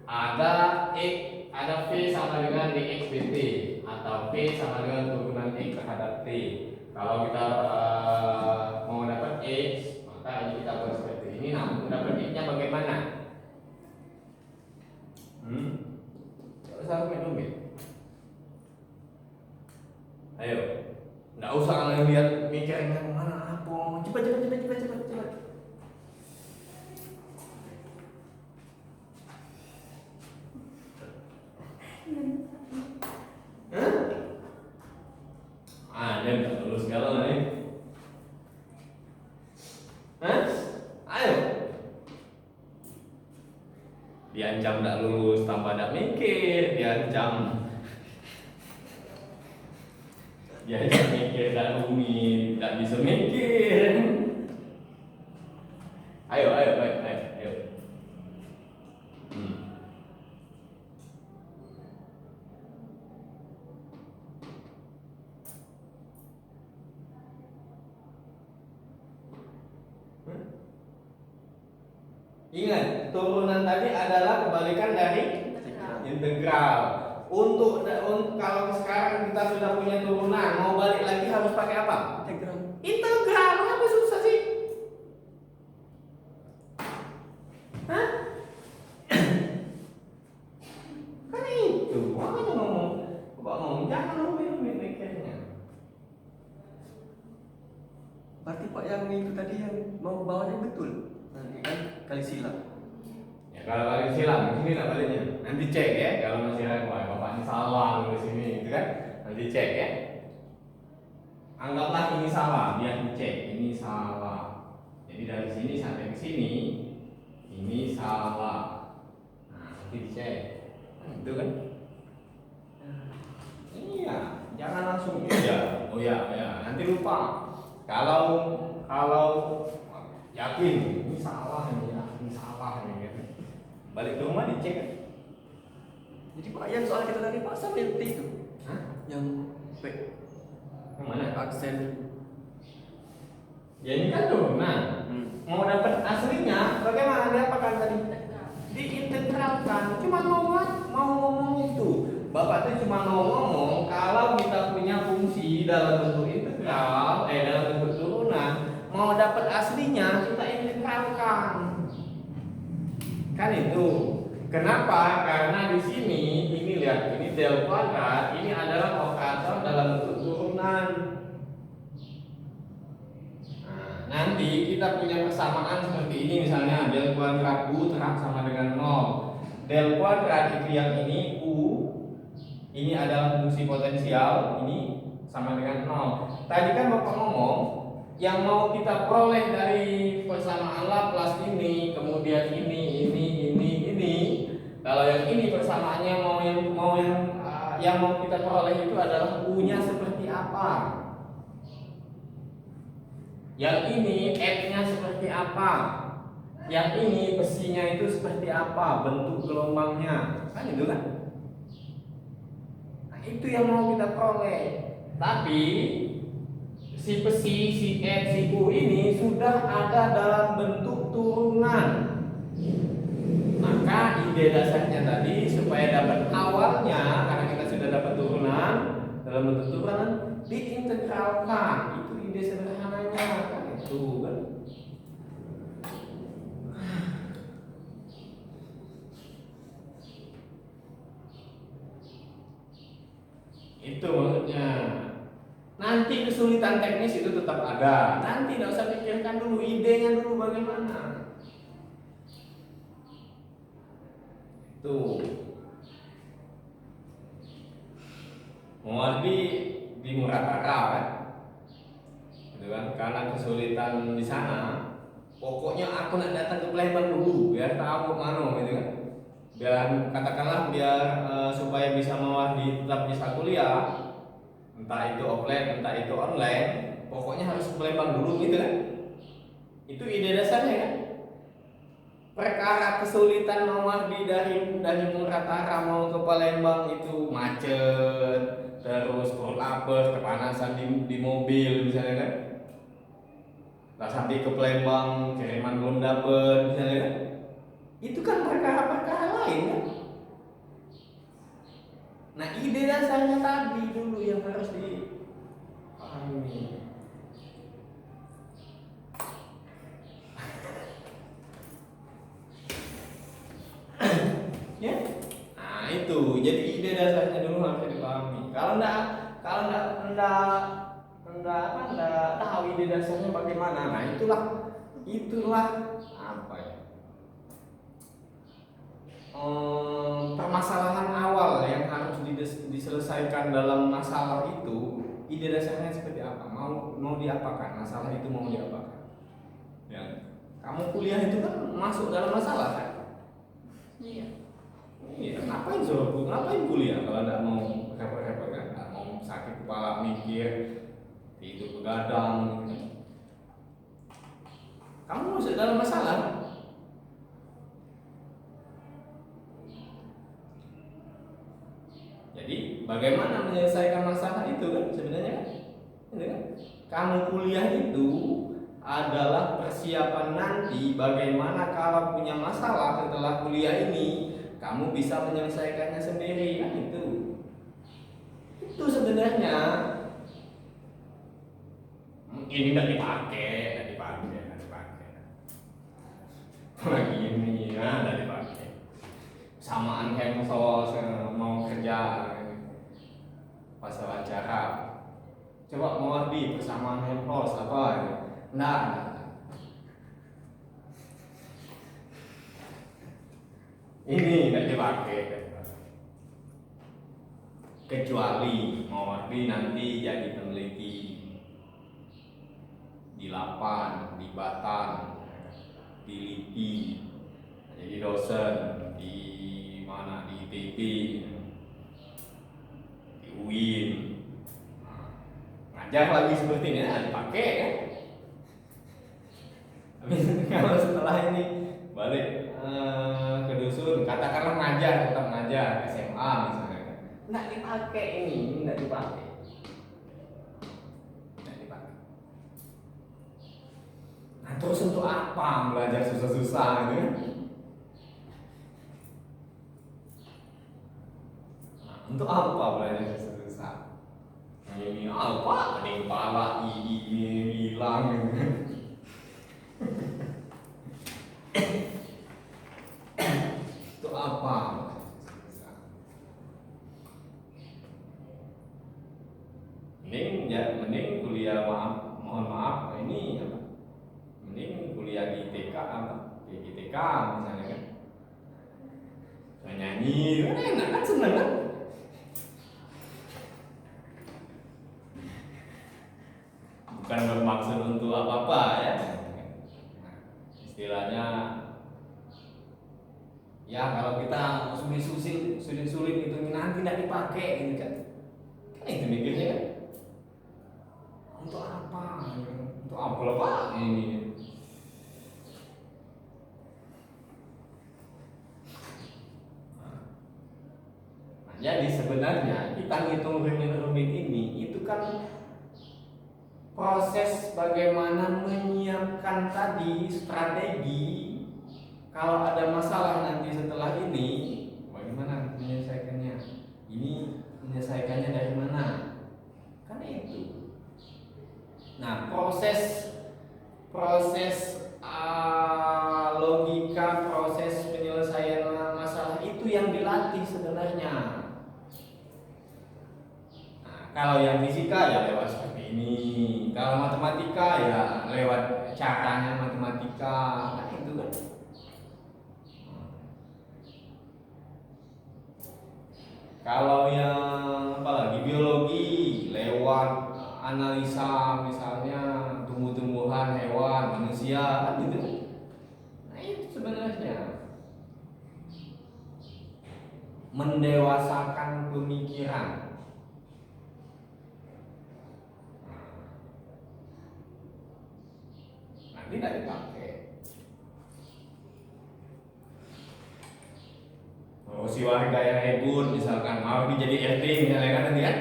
[SPEAKER 1] ada X, ada V sama dengan dx dt atau V sama dengan turunan X terhadap T. Kalau kita mau dapat X, maka ini kita buat seperti ini. Nah, untuk dapat X-nya bagaimana? Tidak usah rumit-rumit. Ayo, tidak usah lihat mikirnya kemana apa. Cepat. Dia nggak lulus galau nih. Ayo. Diancam nggak lulus tanpa ada mikir, diancam mikir dan rumit, nggak bisa mikir. Ayo. Ingat, turunan tadi adalah kebalikan dari integral. Untuk kalau sekarang kita sudah punya turunan, mau balik lagi harus pakai apa? Integral. Apa susah sih? Kan itu. Makanya ngomong jangan rumit mikirnya.
[SPEAKER 2] Berarti Pak yang itu tadi yang mau bawanya betul. Nanti kan kali silang.
[SPEAKER 1] Ya kalau kali silang di sini tak baliknya. Nanti cek ya kalau masih ragu, bapak ini salah di sini, gitu kan? dicek ya. Anggaplah ini salah, biar dicek ini salah. Jadi dari sini sampai ke sini ini salah. Nah, nanti dicek. Itu kan? Iya, jangan langsung iya. Oh ya, ya, nanti lupa. Kalau yakin ini salah ini ya, ini salah ini gitu. Balik ke rumah dicek.
[SPEAKER 2] Jadi Pak, yang soal kita tadi Pak sama yang T itu.
[SPEAKER 1] Hah?
[SPEAKER 2] Yang P.
[SPEAKER 1] Yang mana?
[SPEAKER 2] Aksen.
[SPEAKER 1] Ya ini kan turunan. Mau dapat aslinya, bagaimana dia apakan tadi? Diintegralkan. Cuma mau ngomong itu. Bapak itu cuma mau ngomong kalau kita punya fungsi dalam bentuk integral, dalam bentuk turunan, mau dapat aslinya kita integralkan. Kan itu. Kenapa? Karena di sini ini lihat, ini del kuadrat, ini adalah operator dalam bentuk turunan. Nanti kita punya persamaan seperti ini, misalnya del kuadrat U terang sama dengan 0. Del kuadrat itu yang ini U, ini adalah fungsi potensial, ini sama dengan 0. Tadi kan Bapak ngomong yang mau kita peroleh dari persamaan Laplace ini, kemudian ini. Kalau yang ini persamaannya yang mau kita peroleh itu adalah U-nya seperti apa? Yang ini F-nya seperti apa? Yang ini besinya itu seperti apa? Bentuk gelombangnya. Kan itu kan? Nah, itu yang mau kita peroleh. Tapi si besi, si F, si U ini sudah ada dalam bentuk turunan. Maka ide dasarnya tadi supaya dapat awalnya, karena kita sudah dapat turunan dalam bentuk turunan, diintegralkan. Itu ide sederhananya kan itu kan. Itu maksudnya. Nanti kesulitan teknis itu tetap ada. Nanti tidak usah pikirkan dulu idenya dulu bagaimana. Tuh. Muardi di Murataka kan? Gitu kan? Karena kesulitan di sana, pokoknya aku nak datang ke Palembang dulu biar tahu mana gitu kan. Biar katakanlah supaya bisa Muardi tetap bisa kuliah, entah itu offline, entah itu online, pokoknya harus ke Palembang dulu gitu kan. Itu ide dasarnya kan. Perkara kesulitan Muardi dari Muratara mau ke Palembang itu macet, terus roll upper, kepanasan di mobil misalnya kan. Lah sampai ke Palembang kiriman belum dapet misalnya kan. Itu kan perkara-perkara lain kan. Nah ide dasarnya tadi dulu yang harus dipahami. Ya, nah itu jadi ide dasarnya dulu harus dipahami. Kalau enggak tahu ide dasarnya bagaimana, nah itulah apa ya? Permasalahan awal yang harus diselesaikan dalam masalah itu, ide dasarnya seperti apa? Mau diapakan? Masalah itu mau diapakan? Ya, kamu kuliah itu kan masuk dalam masalah kan?
[SPEAKER 3] Iya.
[SPEAKER 1] Iya, ngapain kuliah kalau nggak mau repot-repot kan? Nggak mau sakit kepala mikir, tidur begadang gitu. Kamu masuk dalam masalah. Jadi bagaimana menyelesaikan masalah itu kan sebenarnya kan? Ini kan? Kamu kuliah itu adalah persiapan nanti bagaimana kalau punya masalah setelah kuliah ini kamu bisa menyelesaikannya sendiri kan itu sebenarnya. Ini nggak dipakai lagi ini ya nggak dipakai samaan kayak mau kerja pas wawancara coba mau di persamaan Helmholtz apa ya? Nah, ini nggak dipakai. kecuali Mawardi nanti jadi peneliti di Lapan, di Batan, di LIPI, jadi dosen di mana, di ITB, di UIN, ngajar lagi seperti ini, dipakai kan. Tapi kalau setelah ini balik ke dusun, katakanlah ngajar, tetap ngajar SMA misalnya, nggak dipakai ini, nggak dipakai. Nah, terus untuk apa belajar susah-susah gitu? Nah, untuk apa belajar susah-susah? Ini apa? Ada yang pala ini hilang gitu. Untuk apa? Mending kuliah, mohon maaf, ini apa? Mending kuliah di TK apa? Di TK misalnya kan. Nyanyi, enak kan, seneng kan? Bukan bermaksud untuk apa-apa ya. Istilahnya ya kalau kita sulit itu nanti tidak dipakai gitu kan. Kan itu mikirnya kan. Untuk apa? Untuk apa ini? Nah, jadi sebenarnya kita ngitung rumit ini itu kan proses bagaimana menyiapkan tadi strategi kalau ada masalah nanti setelah ini, bagaimana menyelesaikannya? Ini menyelesaikannya dari mana? Kan itu. Nah, proses logika, proses penyelesaian masalah itu yang dilatih sebenarnya. Nah, kalau yang fisika ya lewat seperti ini, kalau matematika ya lewat caranya matematika, kan itu kan. Kalau yang apalagi biologi lewat analisa misalnya tumbuh-tumbuhan, hewan, manusia kan gitu. Nah itu sebenarnya mendewasakan pemikiran. Nanti tidak dipakai. Oh, si warga yang heboh misalkan mau jadi RT misalnya kan nanti kan.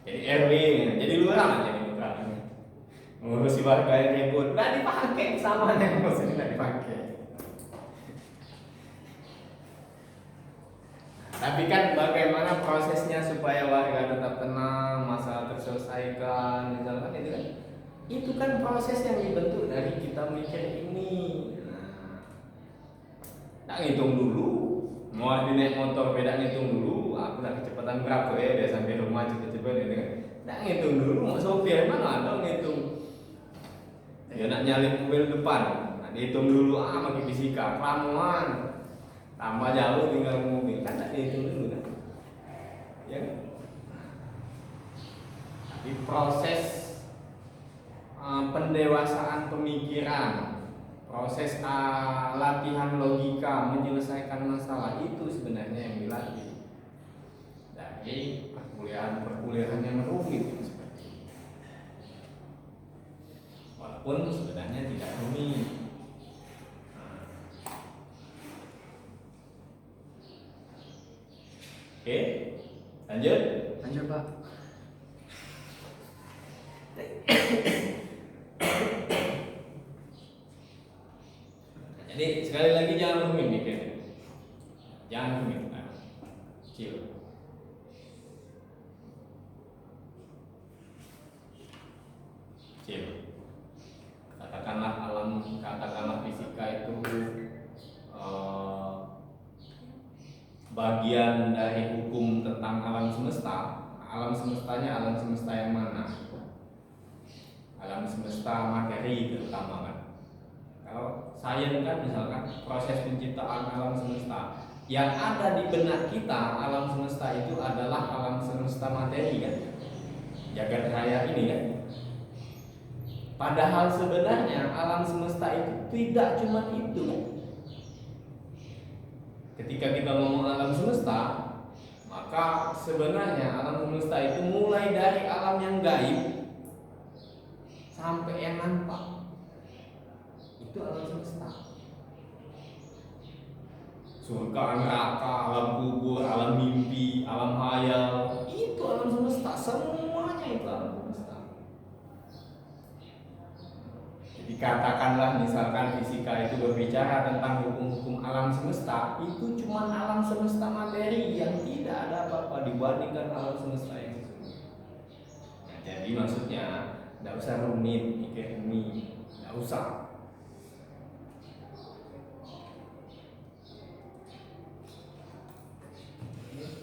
[SPEAKER 1] Jadi RW, jadi lurah, jadi lurah. Ngurusi warga yang ribut, nggak dipakai sama yang maksudnya nggak dipakai. Tapi kan bagaimana prosesnya supaya warga tetap tenang, masalah terselesaikan, misalkan itu kan. Itu kan proses yang dibentuk dari kita mikir ini. Nah, ngitung dulu. Mau naik motor beda ngitung dulu, aku nak kecepatan berapa ya biar sampai rumah cepet-cepet gitu kan. Nak ngitung dulu, mau sopir mana ada ngitung. Ya nak nyalip mobil depan, nak dihitung dulu pakai fisika, kelamaan. Tambah jauh tinggal mobil kan tak dihitung dulu kan. Ya. Tapi proses pendewasaan pemikiran, proses latihan logika menyelesaikan masalah itu sebenarnya yang dilatih dari perkuliahan yang rumit seperti ini. Walaupun sebenarnya tidak rumit. Oke, lanjut
[SPEAKER 2] Pak.
[SPEAKER 1] Jadi sekali lagi jangan rumit mikir, jangan rumit, kecil. Katakanlah fisika itu bagian dari hukum tentang alam semesta. Alam semestanya alam semesta yang mana? Alam semesta materi terutama kan. Kalau sains kan misalkan proses penciptaan alam semesta, yang ada di benak kita alam semesta itu adalah alam semesta materi kan, jagat raya ini kan. Padahal sebenarnya alam semesta itu tidak cuma itu kan. Ketika kita ngomong alam semesta, maka sebenarnya alam semesta itu mulai dari alam yang gaib sampai yang nampak. Itu alam semesta. Surga, neraka, alam kubur, alam mimpi, alam hayal, itu alam semesta. Semuanya itu alam semesta. Jadi katakanlah misalkan fisika itu berbicara tentang hukum-hukum alam semesta, itu cuma alam semesta materi yang tidak ada apa-apa dibandingkan alam semesta yang sesungguhnya. Nah, jadi maksudnya tidak usah rumit mikir ini, tidak usah.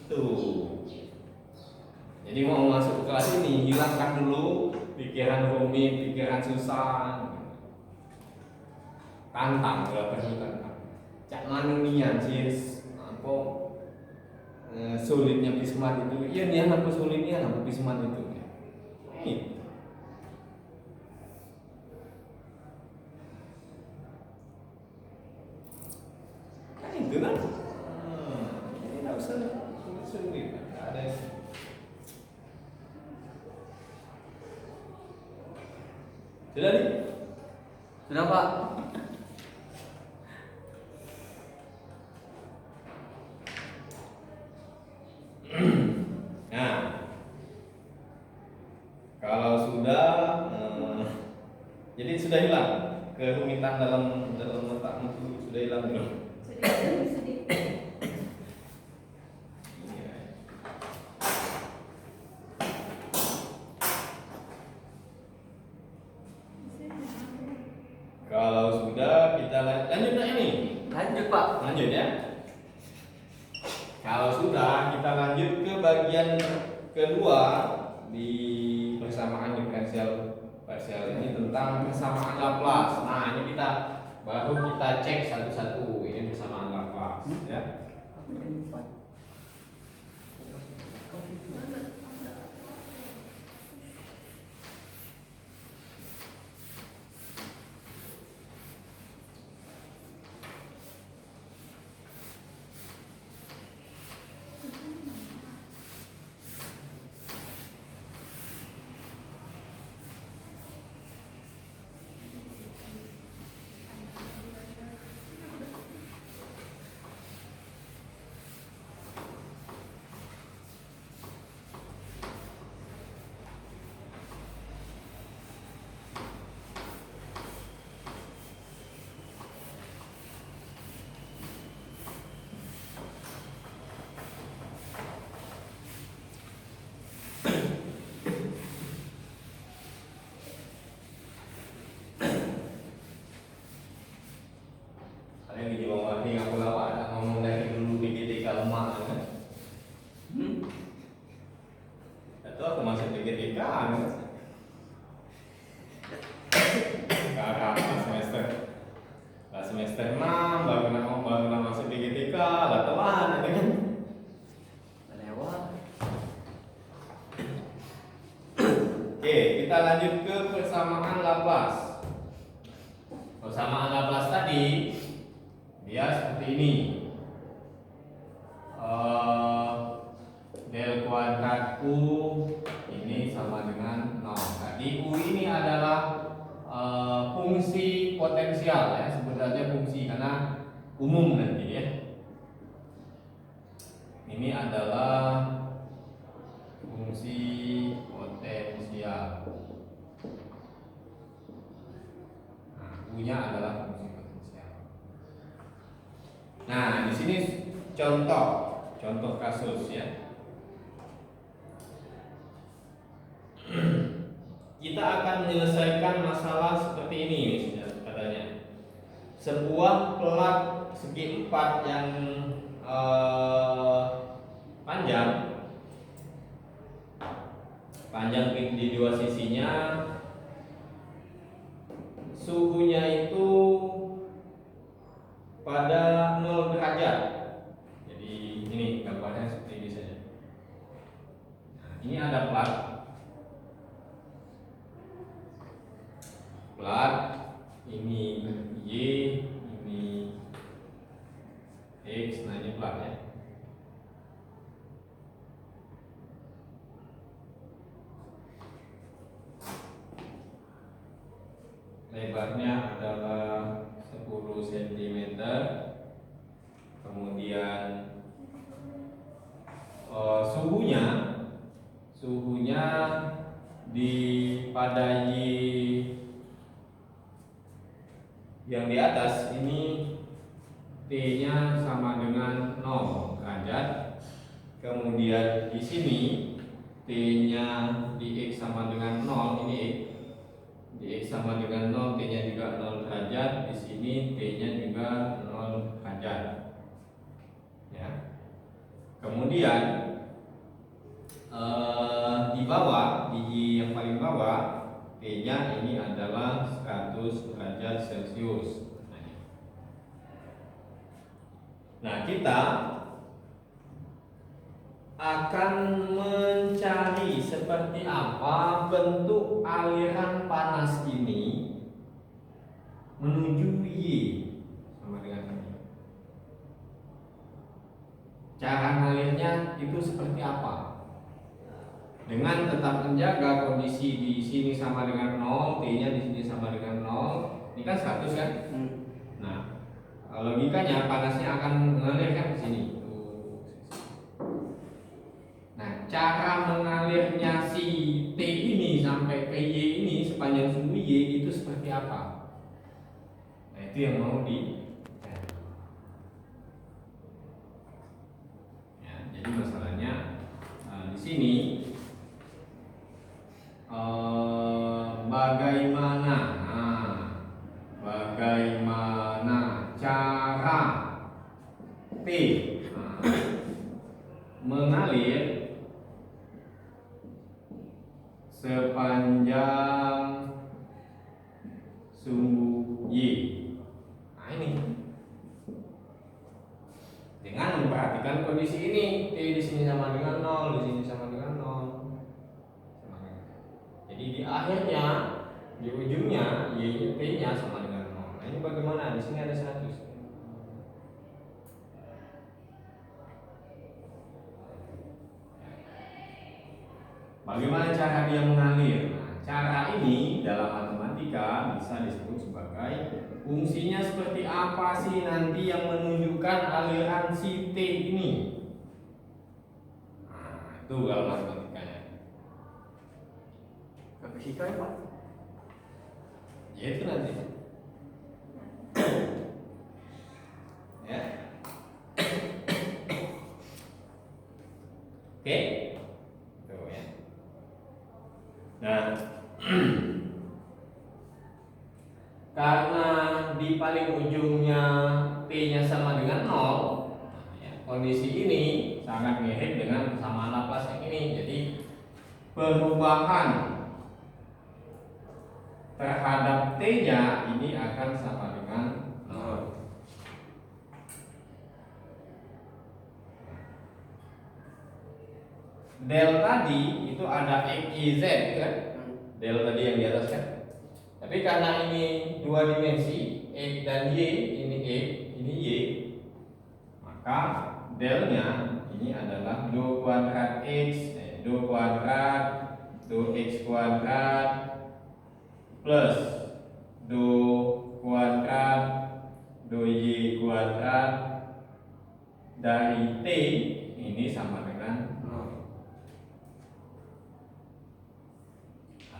[SPEAKER 1] Tuh. Jadi mau masuk ke kelas ini, hilangkan dulu pikiran rumit, pikiran susah. Tantang, berapa tantang. Cak manunian sis, apa sulitnya Pismat itu? Iya dia apa sulitnya apa Pismat itu? Ini. Kan itu kan? Ini tidak usah sulit, tidak ada. Sudah nih?
[SPEAKER 2] Sudah Pak.
[SPEAKER 1] Nah, kalau sudah, jadi sudah hilang kerumitan dalam otakmu itu sudah hilang belum?
[SPEAKER 3] Sedikit.
[SPEAKER 1] Iya. Kalau sudah kita lanjut nah ini.
[SPEAKER 2] Lanjut Pak.
[SPEAKER 1] Lanjut ya. Kalau sudah kita lanjut ke bagian kedua di persamaan diferensial parsial ini tentang persamaan Laplace. Nah, ini baru kita cek satu-satu ini persamaan Laplace ya. Kalian di bawah ini aku lawak ada ngomong dari dulu di GTK lemah kan? Itu aku masuk di GTK kan? Sekarang kelas semester 6 baru masuk di GTK lah teman itu kan?
[SPEAKER 2] Lewat.
[SPEAKER 1] Oke, kita lanjut ke persamaan Laplace. Persamaan Laplace tadi dia seperti ini. Del kuadrat U ini sama dengan 0. Tadi U ini adalah fungsi potensial ya, sebenarnya fungsi karena umum nanti ya. Ini adalah fungsi potensial. Nah, U-nya adalah fungsi potensial. Nah, di sini contoh kasus ya. Kita akan menyelesaikan masalah seperti ini misalnya katanya. Sebuah pelat segi 4 yang panjang di dua sisinya, suhunya itu pada 0 derajat. Ini ada plat, ini Y, ini X, nah ini plat ya. Lebarnya adalah 10 cm. Kemudian suhunya pada Y yang di atas ini T-nya sama dengan 0 derajat. Kemudian di sini T-nya di X sama dengan 0, ini X. Di X sama dengan 0, T-nya juga 0 derajat. Di sini T-nya juga 0 derajat. Ya. Kemudian di bawah, di Y yang paling bawah, T-nya ini adalah 100 derajat Celcius. Nah, kita akan mencari seperti apa bentuk aliran panas ini menuju Y sama dengan ini. Cara mengalirnya itu seperti apa? Dengan tetap menjaga kondisi di sini sama dengan 0, T-nya di sini sama dengan 0. Ini kan 100 kan? Nah, logikanya panasnya akan mengalir kan ke sini. Nah, cara mengalirnya si T ini sampai ke Y ini sepanjang suhu Y itu seperti apa? Nah, itu yang mau ya, jadi masalahnya di sini bagaimana cara T mengalir sepanjang suhu Y. Nah, ini dengan memperhatikan kondisi ini, T di sini sama dengan 0, di sini sama dengan 0. Jadi di akhirnya, di ujungnya Y T-nya sama dengan 0. Nah, ini bagaimana? Di sini ada 100. Bagaimana cara dia mengalir? Nah, cara ini dalam matematika bisa disebut sebagai fungsinya seperti apa sih nanti yang menunjukkan aliran si T ini. Nah, itu dalam matematikanya.
[SPEAKER 2] Fisika ya Pak?
[SPEAKER 1] Ya itu nanti. Ya. Oke. Tuh ya. Nah, karena di paling ujungnya T-nya sama dengan 0, ya, kondisi ini sangat mirip dengan kesamaan Laplace yang ini. Jadi perubahan terhadap T-nya ini akan sama dengan 0. Del tadi itu ada X, Y, Z kan? Del tadi yang di atas kan? Tapi karena ini dua dimensi, X dan Y, ini X, ini Y, maka delnya ini adalah 2 kuadrat X, 2 kuadrat 2X kuadrat plus 2 kuadrat 2Y kuadrat dari T ini sama dengan 0.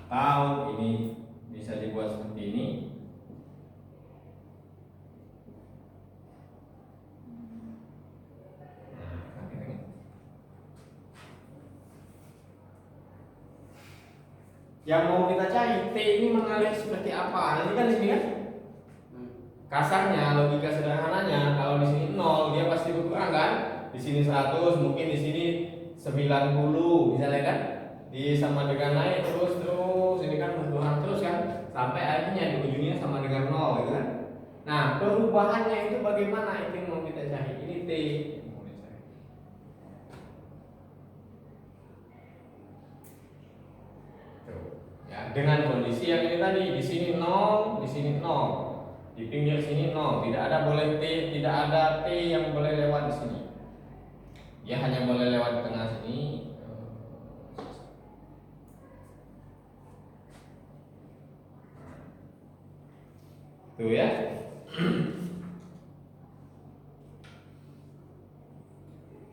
[SPEAKER 1] Atau ini bisa dibuat seperti ini. Yang mau kita cari T ini mengalir seperti apa? Nanti kan di sini kan kasarnya, logika sederhananya, kalau di sini 0 dia pasti berkurang kan? Di sini 100, mungkin di sini 90 misalnya kan? Di sama dengan naik terus ini kan berkurang terus kan? Sampai akhirnya di ujungnya sama dengan 0 gitu kan? Nah, perubahannya itu bagaimana? Itu yang mau kita cari. Ini T. dengan kondisi yang ini tadi, di sini 0, di sini 0, di pinggir sini 0, tidak ada boleh T, tidak ada T yang boleh lewat di sini. Dia hanya boleh lewat di tengah sini. Tuh ya.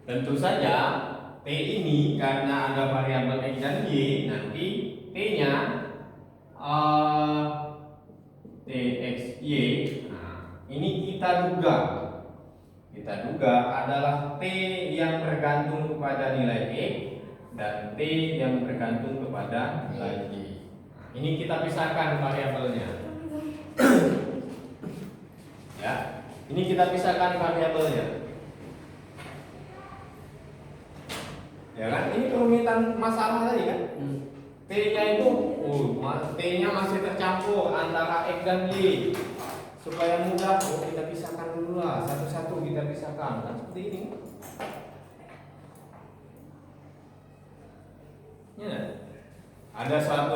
[SPEAKER 1] Tentu saja T ini karena ada variabel X dan Y, nanti T-nya TXY. Nah, ini kita duga adalah T yang bergantung kepada nilai X dan T yang bergantung kepada nilai Y. Nah, ini kita pisahkan variabelnya. Ya, ini kita pisahkan variabelnya. Ya kan, ini kerumitan masalah tadi kan. T-nya itu, T-nya masih tercampur antara X dan Y. Supaya mudah, kita pisahkan dulu lah, satu-satu kita pisahkan. Kan seperti ini. Ya, ada suatu